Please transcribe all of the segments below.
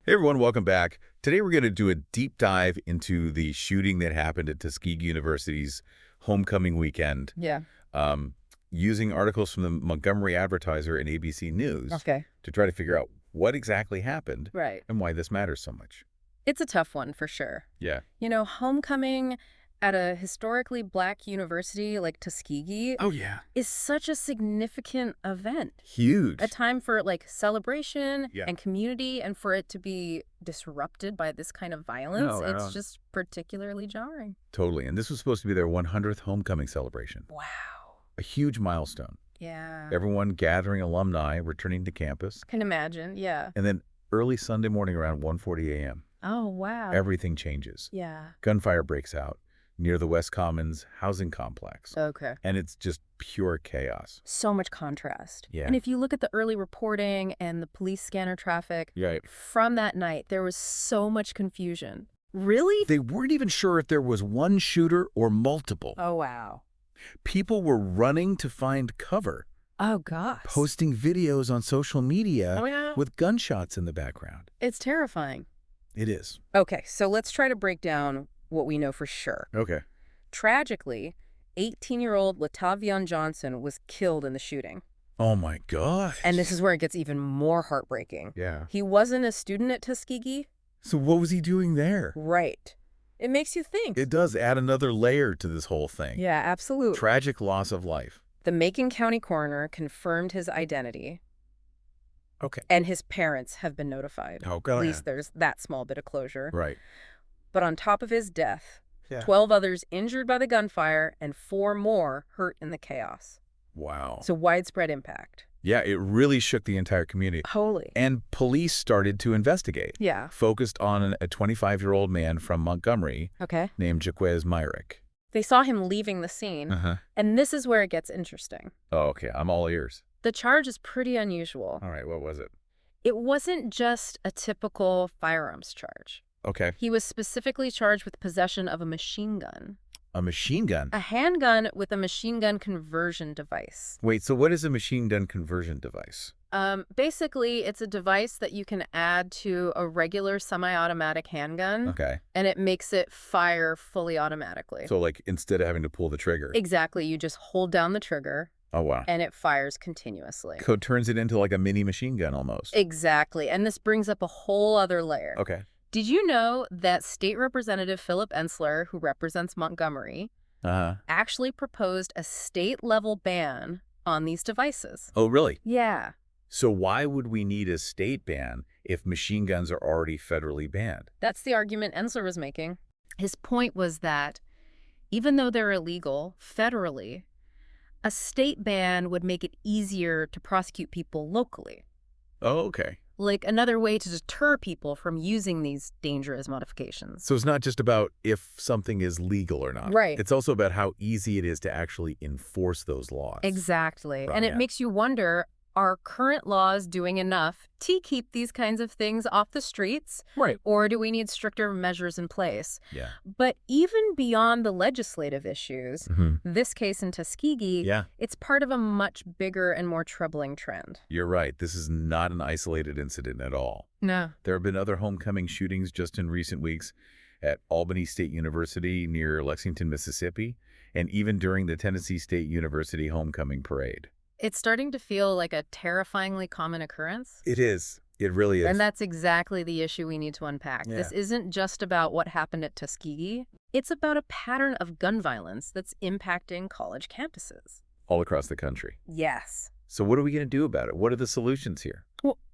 Hey everyone, welcome back. Today we're going to do a deep dive into the shooting that happened at Tuskegee University's homecoming weekend, Yeah. um, using articles from the Montgomery Advertiser and ABC News Okay. to try to figure out what exactly happened Right. and why this matters so much. It's a tough one for sure. Yeah. Homecoming at a historically black university like Tuskegee Oh, yeah. is such a significant event. Huge. A time for celebration Yeah. and community, and for it to be disrupted by this kind of violence, No, it's just particularly jarring. Totally. And this was supposed to be their 100th homecoming celebration. Wow. A huge milestone. Yeah. Everyone gathering, alumni returning to campus. Can imagine. Yeah. And then early Sunday morning around 1:40 a.m., Oh, wow. everything changes. Yeah. Gunfire breaks out near the West Commons housing complex. Okay. And it's just pure chaos. So much contrast. Yeah. And if you look at the early reporting and the police scanner traffic, Right. from that night, there was so much confusion. Really? They weren't even sure if there was one shooter or multiple. Oh, wow. People were running to find cover, Oh, gosh. posting videos on social media Oh, yeah. with gunshots in the background. It's terrifying. It is. Okay, so let's try to break down what we know for sure. Okay. Tragically, 18-year-old Latavion Johnson was killed in the shooting. Oh, my gosh. And this is where it gets even more heartbreaking. Yeah. He wasn't a student at Tuskegee. So what was he doing there? Right. It makes you think. It does add another layer to this whole thing. Yeah, absolutely. Tragic loss of life. The Macon County coroner confirmed his identity. Okay. And his parents have been notified. Oh, At God. least there's that small bit of closure. Right. But on top of his death, Yeah. 12 others injured by the gunfire and 4 more hurt in the chaos. Wow. So widespread impact. Yeah, it really shook the entire community. Holy. And police started to investigate. Yeah. Focused on a 25-year-old man from Montgomery Okay. named Jaquez Myrick. They saw him leaving the scene. Uh-huh. And this is where it gets interesting. Oh, okay. I'm all ears. The charge is pretty unusual. All right. What was it? It wasn't just a typical firearms charge. Okay. He was specifically charged with possession of a machine gun. A machine gun? A handgun with a machine gun conversion device. Wait, so what is a machine gun conversion device? Basically, it's a device that you can add to a regular semi-automatic handgun, Okay. and it makes it fire fully automatically. So, like, instead of having to pull the trigger. Exactly. You just hold down the trigger, Oh, wow. and it fires continuously. Code turns it into like a mini machine gun almost. Exactly. And this brings up a whole other layer. Okay. Did you know that State Representative Philip Ensler, who represents Montgomery, Uh-huh. actually proposed a state-level ban on these devices? Oh, really? Yeah. So why would we need a state ban if machine guns are already federally banned? That's the argument Ensler was making. His point was that even though they're illegal federally, a state ban would make it easier to prosecute people locally. Oh, okay. Like another way to deter people from using these dangerous modifications. So it's not just about if something is legal or not. Right. It's also about how easy it is to actually enforce those laws. Exactly. Right, And it yeah. makes you wonder, are current laws doing enough to keep these kinds of things off the streets? Right. Or do we need stricter measures in place? Yeah. But even beyond the legislative issues, this case in Tuskegee, Yeah, it's part of a much bigger and more troubling trend. you're right. This is not an isolated incident at all. No. There have been other homecoming shootings just in recent weeks at Albany State University near Lexington, Mississippi, and even during the Tennessee State University homecoming parade. It's starting to feel like a terrifyingly common occurrence. It is. It really is. And that's exactly the issue we need to unpack. Yeah. This isn't just about what happened at Tuskegee. It's about a pattern of gun violence that's impacting college campuses. all across the country. Yes. So what are we going to do about it? What are the solutions here?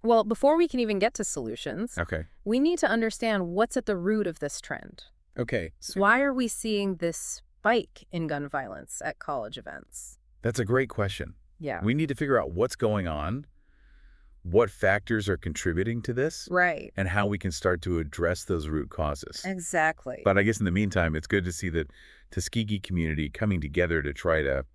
Well, before we can even get to solutions, Okay. we need to understand what's at the root of this trend. Okay. Why are we seeing this spike in gun violence at college events? That's a great question. Yeah. We need to figure out what's going on, what factors are contributing to this, Right. and how we can start to address those root causes. Exactly. But I guess in the meantime, it's good to see the Tuskegee community coming together to try to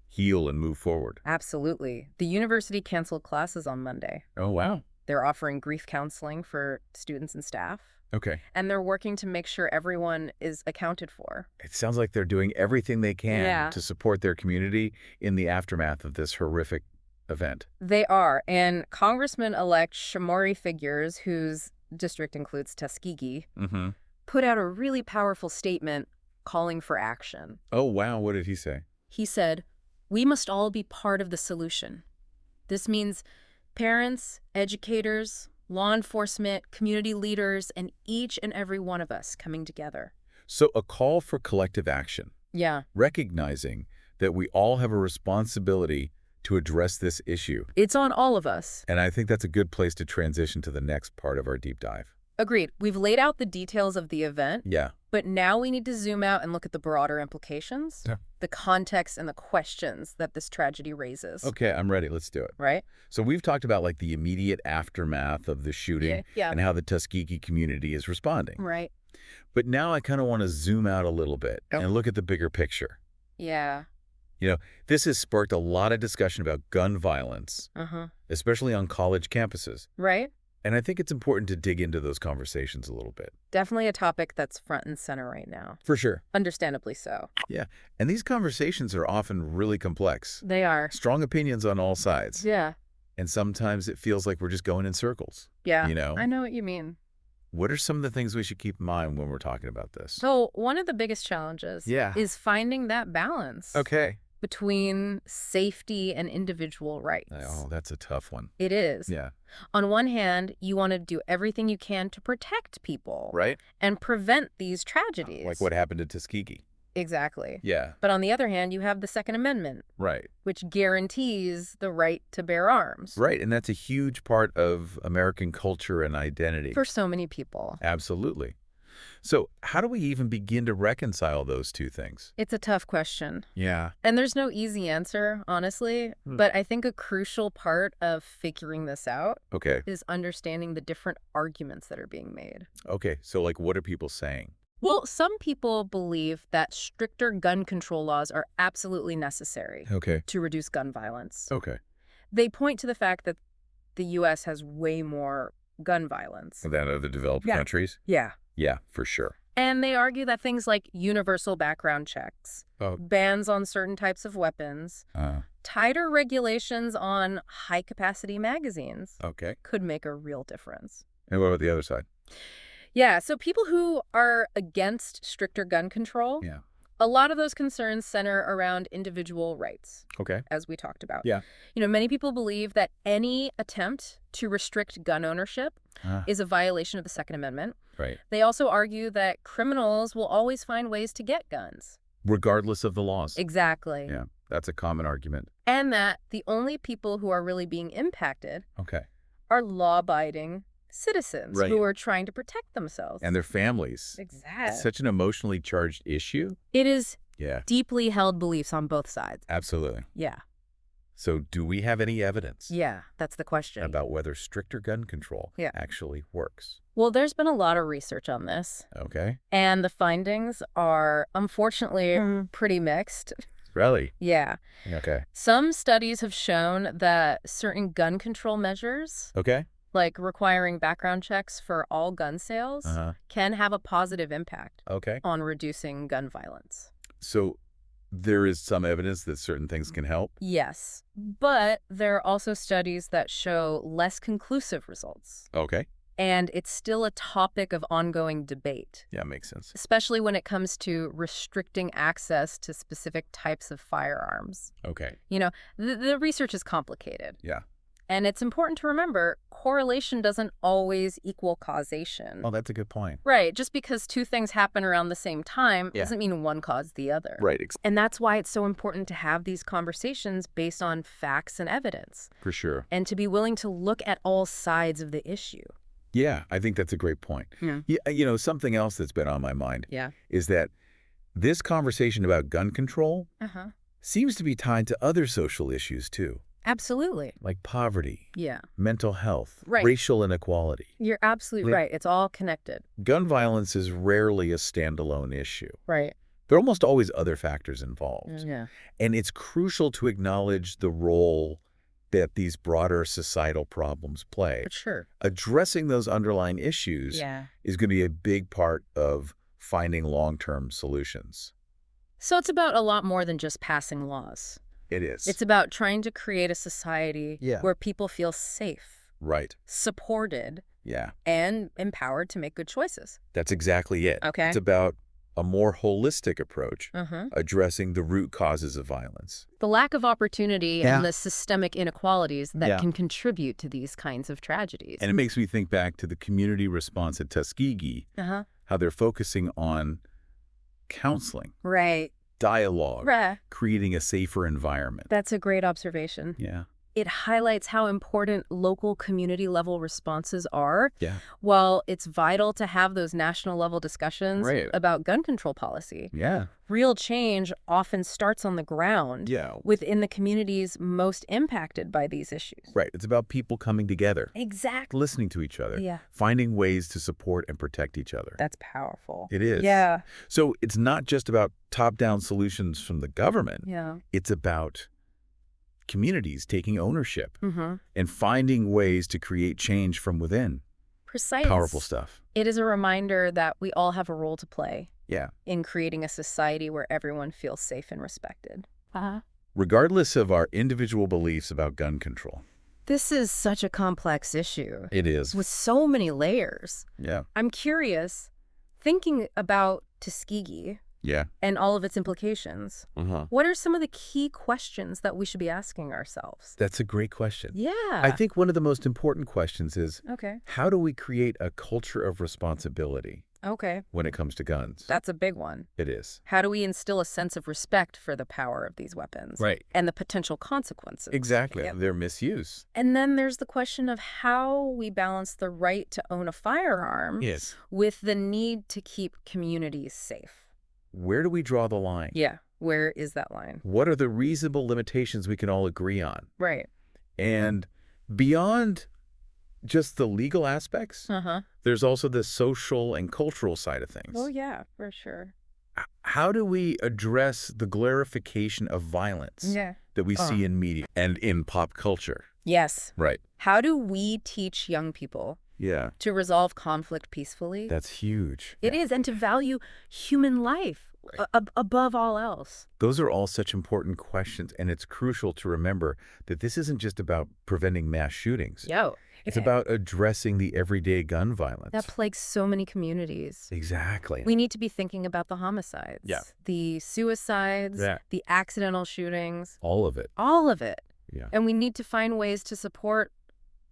heal and move forward. Absolutely. The university canceled classes on Monday. Oh, wow. They're offering grief counseling for students and staff, Okay. and they're working to make sure everyone is accounted for. It sounds like they're doing everything they can Yeah. to support their community in the aftermath of this horrific event. They are, and Congressman-elect Shamori Figures, who's district includes Tuskegee, Mm-hmm. put out a really powerful statement calling for action. Oh, wow. What did he say? He said, "We must all be part of the solution. This means parents, educators, law enforcement, community leaders, and each and every one of us coming together." So a call for collective action, Yeah. recognizing that we all have a responsibility to address this issue. It's on all of us. And I think that's a good place to transition to the next part of our deep dive. Agreed. We've laid out the details of the event, Yeah. but now we need to zoom out and look at the broader implications, Yeah. the context and the questions that this tragedy raises. Okay, I'm ready. Let's do it. Right? So we've talked about like the immediate aftermath of the shooting Yeah. and how the Tuskegee community is responding. Right. But now I kind of want to zoom out a little bit and look at the bigger picture. Yeah. This has sparked a lot of discussion about gun violence, especially on college campuses. Right? And I think it's important to dig into those conversations a little bit. Definitely a topic that's front and center right now. For sure. Understandably so. Yeah. And these conversations are often really complex. They are. Strong opinions on all sides. Yeah. And sometimes it feels like we're just going in circles. Yeah. You know? I know what you mean. What are some of the things we should keep in mind when we're talking about this? So one of the biggest challenges is finding that balance Okay. between safety and individual rights. Oh, that's a tough one. It is. Yeah. On one hand, you want to do everything you can to protect people Right? and prevent these tragedies. Like what happened to Tuskegee. Exactly. Yeah. But on the other hand, you have the Second Amendment, Right. which guarantees the right to bear arms. Right. And that's a huge part of American culture and identity. For so many people. Absolutely. So how do we even begin to reconcile those two things? It's a tough question. Yeah. And there's no easy answer, honestly. But I think a crucial part of figuring this out Okay. is understanding the different arguments that are being made. Okay. So like what are people saying? Well, some people believe that stricter gun control laws are absolutely necessary Okay. to reduce gun violence. Okay. They point to the fact that the U.S. has way more gun violence. Than other developed countries? Yeah. Yeah, for sure. And they argue that things like universal background checks, Oh. bans on certain types of weapons, tighter regulations on high-capacity magazines Okay. could make a real difference. And what about the other side? Yeah, so people who are against stricter gun control, Yeah. a lot of those concerns center around individual rights, Okay. as we talked about. Yeah. Many people believe that any attempt to restrict gun ownership is a violation of the Second Amendment. Right. They also argue that criminals will always find ways to get guns. Regardless of the laws. Exactly. Yeah, that's a common argument. And that the only people who are really being impacted Okay. are law-abiding citizens Right. who are trying to protect themselves. And their families. Exactly. It's such an emotionally charged issue. It is Yeah, deeply held beliefs on both sides. absolutely. Yeah. So do we have any evidence Yeah, that's the question. about whether stricter gun control actually works? Well, there's been a lot of research on this, Okay. and the findings are unfortunately pretty mixed. Really? Yeah. Okay. Some studies have shown that certain gun control measures, Okay. like requiring background checks for all gun sales, can have a positive impact Okay. on reducing gun violence. So there is some evidence that certain things can help? Yes, but there are also studies that show less conclusive results. Okay. And it's still a topic of ongoing debate, Yeah, makes sense. especially when it comes to restricting access to specific types of firearms. Okay. The research is complicated. Yeah. And it's important to remember, correlation doesn't always equal causation. Oh, that's a good point. Right, just because two things happen around the same time Yeah. doesn't mean one caused the other. Right. And that's why it's so important to have these conversations based on facts and evidence, For sure. and to be willing to look at all sides of the issue. Yeah, I think that's a great point. Yeah. Something else that's been on my mind Yeah. is that this conversation about gun control seems to be tied to other social issues too, Absolutely. like poverty, Yeah. mental health, Right. racial inequality. You're absolutely Yeah. right. It's all connected. Gun violence is rarely a standalone issue. Right. There are almost always other factors involved. Yeah. And it's crucial to acknowledge the role that these broader societal problems play. For sure. Addressing those underlying issues Yeah. is going to be a big part of finding long-term solutions. So it's about a lot more than just passing laws. It is. It's about trying to create a society Yeah. where people feel safe, Right. supported, Yeah, and empowered to make good choices. that's exactly it. Okay. It's about a more holistic approach, Mm-hmm. addressing the root causes of violence. The lack of opportunity Yeah. and the systemic inequalities that Yeah. can contribute to these kinds of tragedies. And it makes me think back to the community response at Tuskegee, Uh-huh. how they're focusing on counseling, Right. dialogue, Right. creating a safer environment. That's a great observation. Yeah. It highlights how important local community level responses are. Yeah. While it's vital to have those national level discussions Right. about gun control policy, Yeah. real change often starts on the ground Yeah. within the communities most impacted by these issues. Right. It's about people coming together, Exactly. listening to each other, Yeah. finding ways to support and protect each other. That's powerful. It is. Yeah. So it's not just about top-down solutions from the government. Yeah. It's about communities taking ownership Mm-hmm. and finding ways to create change from within. Precise. Powerful stuff. It is a reminder that we all have a role to play Yeah. in creating a society where everyone feels safe and respected. Regardless of our individual beliefs about gun control. This is such a complex issue It is. with so many layers. Yeah. I'm curious, thinking about Tuskegee Yeah. and all of its implications, Uh-huh. what are some of the key questions that we should be asking ourselves? That's a great question. Yeah. I think one of the most important questions is, Okay. how do we create a culture of responsibility Okay. when it comes to guns? That's a big one. It is. How do we instill a sense of respect for the power of these weapons? Right. And the potential consequences. Exactly. Yep. Their misuse. And then there's the question of how we balance the right to own a firearm Yes. with the need to keep communities safe. Where do we draw the line? Yeah. Where is that line? What are the reasonable limitations we can all agree on? Right. And beyond just the legal aspects, Uh-huh. there's also the social and cultural side of things. Oh, yeah, for sure. How do we address the glorification of violence Yeah. that we see in media and in pop culture? Yes. Right. How do we teach young people Yeah. to resolve conflict peacefully? That's huge. It is, and to value human life above all else. Those are all such important questions, and it's crucial to remember that this isn't just about preventing mass shootings. Yo. It's about addressing the everyday gun violence. That plagues so many communities. Exactly. We need to be thinking about the homicides, Yeah. the suicides, Yeah. the accidental shootings, All of it. all of it. Yeah. And we need to find ways to support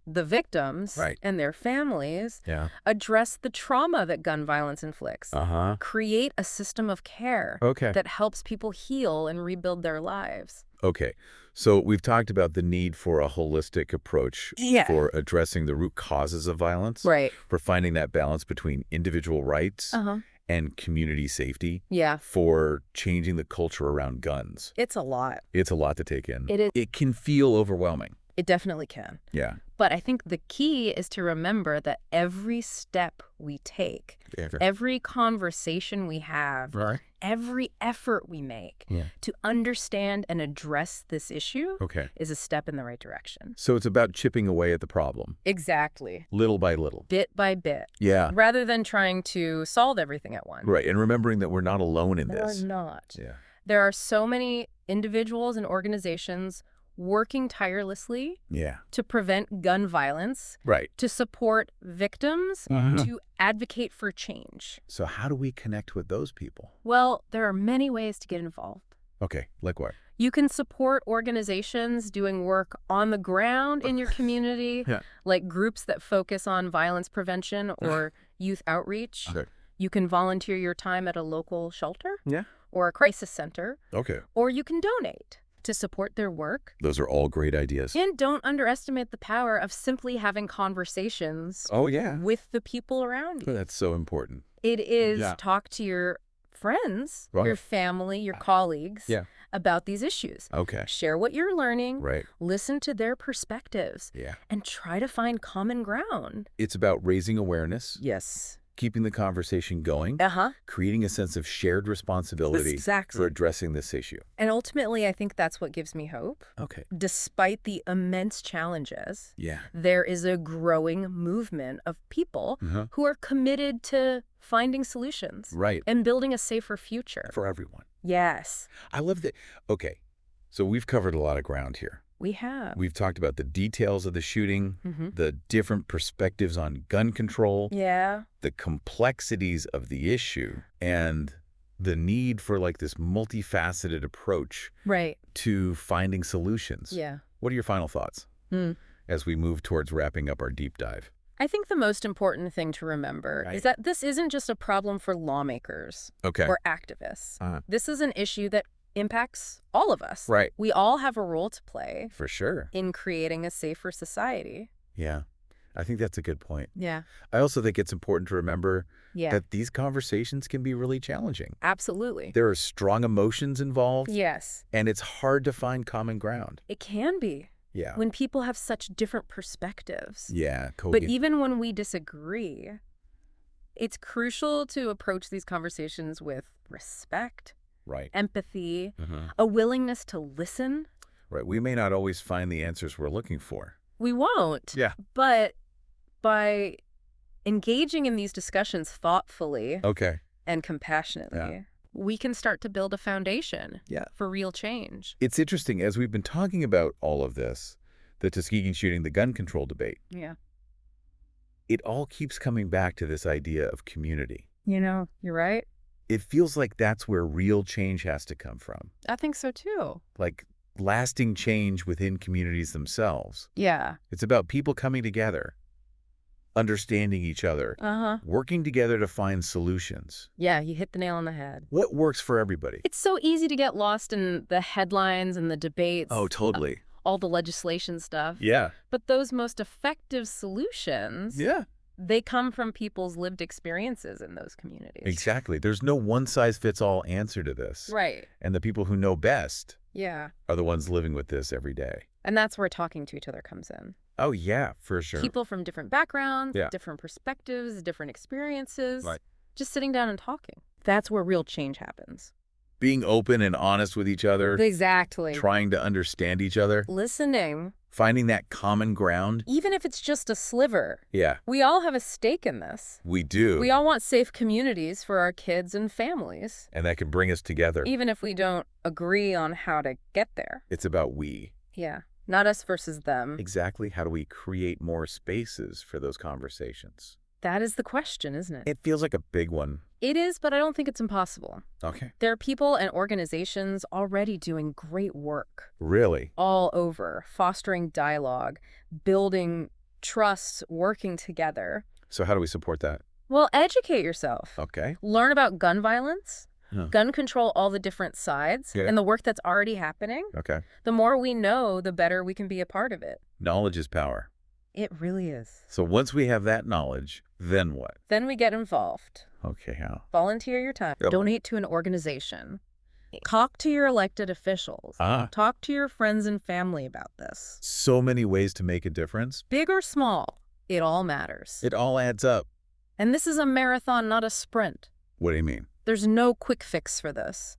the victims Right. and their families, Yeah. address the trauma that gun violence inflicts, Uh-huh. create a system of care Okay. that helps people heal and rebuild their lives. Okay. So we've talked about the need for a holistic approach Yeah. for addressing the root causes of violence, Right. for finding that balance between individual rights Uh-huh. and community safety, Yeah. for changing the culture around guns. It's a lot. It's a lot to take in. It is. It can feel overwhelming. It definitely can. Yeah. But I think the key is to remember that every step we take, every conversation we have, Right. every effort we make Yeah. to understand and address this issue Okay. is a step in the right direction. So it's about chipping away at the problem, Exactly. little by little. Bit by bit. Yeah. Rather than trying to solve everything at once. Right. And remembering that we're not alone in We're this. not. Yeah. There are so many individuals and organizations working tirelessly Yeah. to prevent gun violence, Right. to support victims, Uh-huh. to advocate for change. So how do we connect with those people? Well, there are many ways to get involved. Okay. Like what? You can support organizations doing work on the ground in your community, Yeah. like groups that focus on violence prevention or youth outreach. Okay. You can volunteer your time at a local shelter Yeah. or a crisis center, Okay. or you can donate to support their work. Those are all great ideas. And don't underestimate the power of simply having conversations Oh, yeah. with the people around you. That's so important. It is Yeah. talk to your friends, Right. your family, your colleagues Yeah. about these issues. Okay. Share what you're learning, Right. listen to their perspectives, Yeah. and try to find common ground. It's about raising awareness, Yes. keeping the conversation going, Uh-huh. creating a sense of shared responsibility Exactly. for addressing this issue. And ultimately, I think that's what gives me hope. Okay. Despite the immense challenges, Yeah. there is a growing movement of people Uh-huh. who are committed to finding solutions Right. and building a safer future. For everyone. Yes. I love that. Okay. So we've covered a lot of ground here. We have. We've talked about the details of the shooting, Mm-hmm. the different perspectives on gun control, Yeah. the complexities of the issue, and the need for like this multifaceted approach Right. to finding solutions. Yeah. What are your final thoughts as we move towards wrapping up our deep dive? I think the most important thing to remember Right. is that this isn't just a problem for lawmakers Okay. or activists. Uh-huh. This is an issue that impacts all of us. Right. We all have a role to play For sure. in creating a safer society. Yeah. I think that's a good point. Yeah. I also think it's important to remember Yeah. that these conversations can be really challenging. Absolutely. There are strong emotions involved, Yes. and it's hard to find common ground. It can be Yeah. when people have such different perspectives. Yeah. But even when we disagree, it's crucial to approach these conversations with respect, Right. empathy, Mhm. a willingness to listen. Right. We may not always find the answers we're looking for. We won't. Yeah. But by engaging in these discussions thoughtfully Okay. and compassionately, we can start to build a foundation Yeah. for real change. It's interesting, as we've been talking about all of this, the Tuskegee shooting, the gun control debate, Yeah. it all keeps coming back to this idea of community. You're right. It feels like that's where real change has to come from. I think so too. Like lasting change within communities themselves. Yeah. It's about people coming together, understanding each other, Uh-huh. working together to find solutions. Yeah, you hit the nail on the head. What works for everybody? It's so easy to get lost in the headlines and the debates. Oh, totally. All the legislation stuff. Yeah. But those most effective solutions, Yeah. they come from people's lived experiences in those communities. Exactly. There's no one-size-fits-all answer to this. Right. And the people who know best Yeah. are the ones living with this every day. And that's where talking to each other comes in. Oh, yeah, for sure. People from different backgrounds, Yeah. different perspectives, different experiences. Right. Just sitting down and talking. That's where real change happens. Being open and honest with each other, Exactly. trying to understand each other, Listening, finding that common ground. even if it's just a sliver. Yeah, We all have a stake in this. we do. We all want safe communities for our kids and families, And that can bring us together. even if we don't agree on how to get there. It's about we. Yeah. Not us versus them. Exactly. How do we create more spaces for those conversations? That is the question, isn't it? It feels like a big one. It is, but I don't think it's impossible. Okay. There are people and organizations already doing great work Really? all over, fostering dialogue, building trust, working together. So how do we support that? Well, educate yourself. Okay. Learn about gun violence, Huh. gun control, all the different sides, Yeah. and the work that's already happening. Okay. The more we know, the better we can be a part of it. Knowledge is power. It really is. So once we have that knowledge, then what? Then we get involved. Okay, how? Volunteer your time. Yep. Donate to an organization. Talk to your elected officials. Talk to your friends and family about this. So many ways to make a difference. Big or small, it all matters. It all adds up. And this is a marathon, not a sprint. What do you mean? There's no quick fix for this.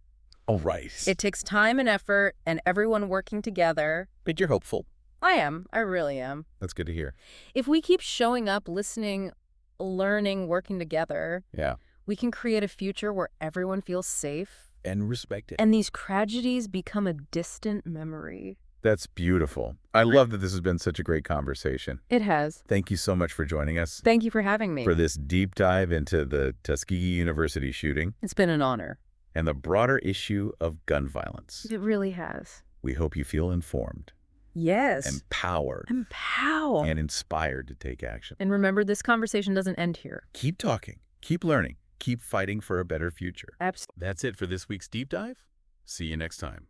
Oh, right. It takes time and effort and everyone working together. But you're hopeful. I am. I really am. That's good to hear. If we keep showing up, listening, learning, working together, Yeah. we can create a future where everyone feels safe And respect it. and these tragedies become a distant memory. That's beautiful. I love that this has been such a great conversation. It has. Thank you so much for joining us Thank you for having me. for this deep dive into the Tuskegee University shooting It's been an honor. and the broader issue of gun violence. It really has. We hope you feel informed, Yes. empowered, Empower. and inspired to take action. And remember, this conversation doesn't end here. Keep talking, keep learning, keep fighting for a better future. Absolutely. That's it for this week's deep dive. See you next time.